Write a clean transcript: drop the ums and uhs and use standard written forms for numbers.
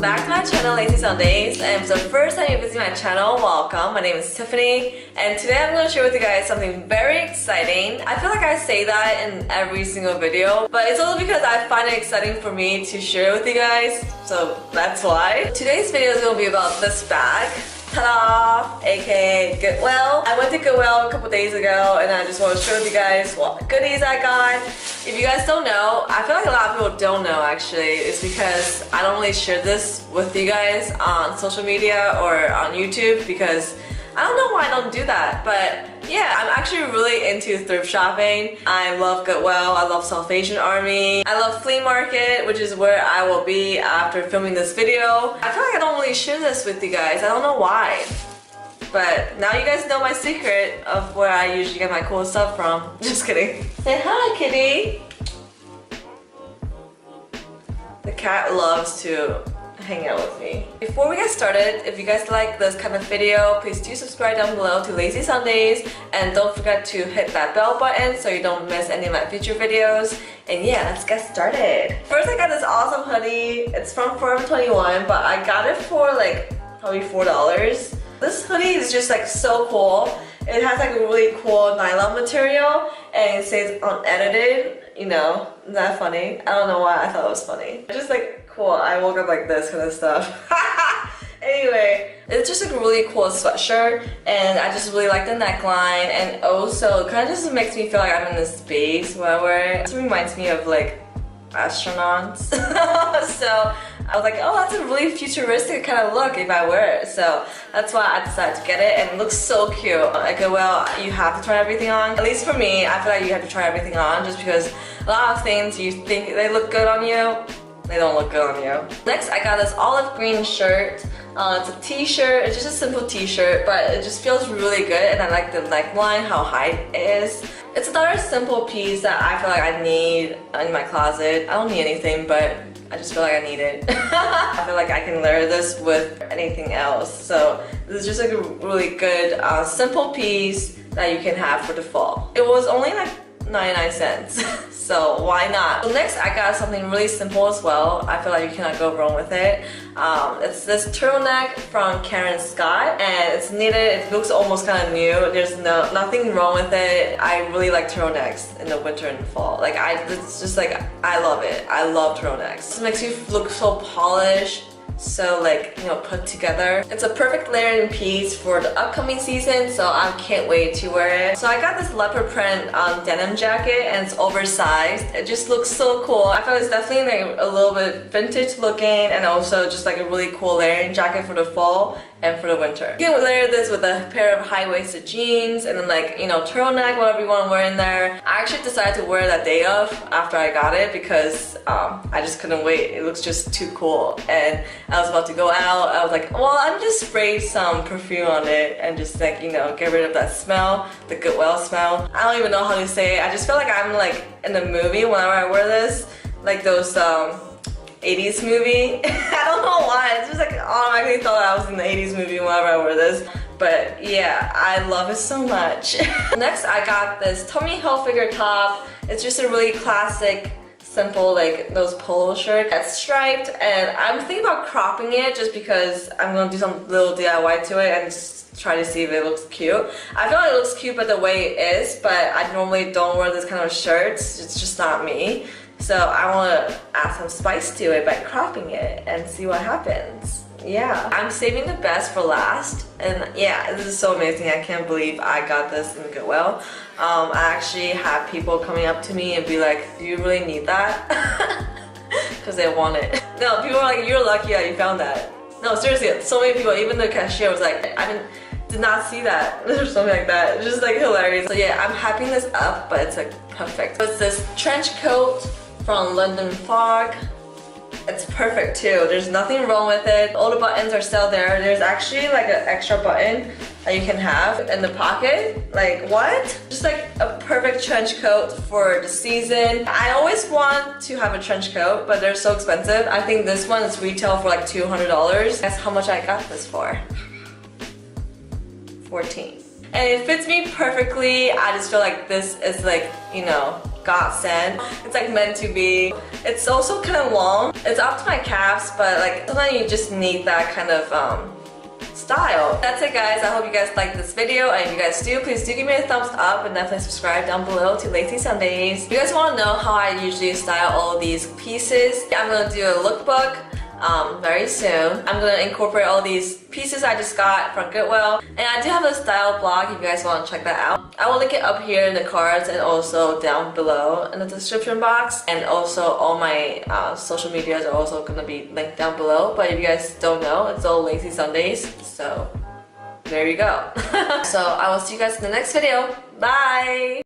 back to my channel, LazzzySundaze, and if it's the first time you visit my channel, welcome. My name is Tiffany, and today I'm going to share with you guys something very exciting. I feel like I say that in every single video, but it's only because I find it exciting for me to share with you guys, so that's why. Today's video is going to be about this bag. Ta-da! AKA Goodwill. I went to Goodwill a couple days ago and I just want to show you guys what goodies I got. If you guys don't know, I feel like a lot of people don't know actually. It's because I don't really share this with you guys on social media or on YouTube because I don't know why I don't do that, but yeah, I'm actually really into thrift shopping. I love Goodwill, I love Salvation Army, I love flea market, which is where I will be after filming this video. I feel like I don't really share this with you guys, I don't know why. But now you guys know my secret of where I usually get my cool stuff from. Just kidding. Say hi, kitty! The cat loves to hang out with me. Before we get started, if you guys like this kind of video, please do subscribe down below to LazzzySundaze and don't forget to hit that bell button so you don't miss any of my future videos. And yeah, let's get started. First I got this awesome hoodie. It's from Forever 21, but I got it for like probably $4. This hoodie is just like so cool. It has like a really cool nylon material and it says unedited, you know, isn't that funny? I don't know why I thought it was funny. Just like cool, I woke up like this kind of stuff. Anyway, it's just like a really cool sweatshirt and I just really like the neckline and also it kind of just makes me feel like I'm in this space when I wear it. It reminds me of like astronauts. So I was like, oh, that's a really futuristic kind of look if I wear it. So that's why I decided to get it and it looks so cute. Like, well, you have to try everything on. At least for me, I feel like you have to try everything on just because a lot of things you think they look good on you, they don't look good on you. Next, I got this olive green shirt. It's a t-shirt, it's just a simple t-shirt, but it just feels really good and I like the neckline, how high it is. It's another simple piece that I feel like I need in my closet. I don't need anything, but I just feel like I need it. I feel like I can layer this with anything else. So this is just like a really good simple piece that you can have for the fall. It was only like 99 cents. So why not? So next I got something really simple as well. I feel like you cannot go wrong with it. It's this turtleneck from Karen Scott and it's knitted. It looks almost kind of new. There's nothing wrong with it. I really like turtlenecks in the winter and fall. Like it's just like, I love it. I love turtlenecks. It makes you look so polished. So like, you know, put together. It's a perfect layering piece for the upcoming season, so I can't wait to wear it. So I got this leopard print denim jacket and it's oversized. It just looks so cool. I feel it's definitely like a little bit vintage looking and also just like a really cool layering jacket for the fall and for the winter. You can layer this with a pair of high-waisted jeans and then like, you know, turtleneck, whatever you want to wear in there. I actually decided to wear that day of after I got it because I just couldn't wait. It looks just too cool and I was about to go out. I was like, well, I'm just spray some perfume on it and just like, you know, get rid of that smell, the Goodwill smell. I don't even know how to say it. I just feel like I'm like in the movie whenever I wear this, like those 80s movie. I don't know why, it's just like automatically thought I was in the 80s movie whenever I wear this. But yeah, I love it so much. Next I got this Tommy Hilfiger top. It's just a really classic, simple like those polo shirt that's striped and I'm thinking about cropping it just because I'm gonna do some little DIY to it and just try to see if it looks cute. I feel like it looks cute by the way it is, but I normally don't wear this kind of shirts. It's just not me. So I want to add some spice to it by cropping it and see what happens. Yeah, I'm saving the best for last and yeah, this is so amazing. I can't believe I got this in Goodwill. I actually have people coming up to me and be like, do you really need that? Because they want it. No, people are like, you're lucky that you found that. No, seriously, so many people, even the cashier was like, did not see that or something like that. It's just like hilarious. So yeah, I'm hyping this up, but it's like perfect. So it's this trench coat from London Fog. It's perfect too. There's nothing wrong with it. All the buttons are still there. There's actually like an extra button that you can have in the pocket. Like what? Just like a perfect trench coat for the season. I always want to have a trench coat, but they're so expensive. I think this one is retail for like $200. Guess how much I got this for? $14. And it fits me perfectly. I just feel like this is like, you know, godsend. It's like meant to be. It's also kind of long. It's up to my calves, but like sometimes you just need that kind of style. That's it guys, I hope you guys liked this video, and if you guys do, please do give me a thumbs up and definitely subscribe down below to LazzzySundaze. If you guys want to know how I usually style all these pieces, I'm going to do a lookbook very soon. I'm going to incorporate all these pieces I just got from Goodwill, and I do have a style blog if you guys want to check that out. I will link it up here in the cards and also down below in the description box, and also all my social medias are also going to be linked down below, but if you guys don't know, it's all LazzzySundaze, so there you go. So I will see you guys in the next video. Bye!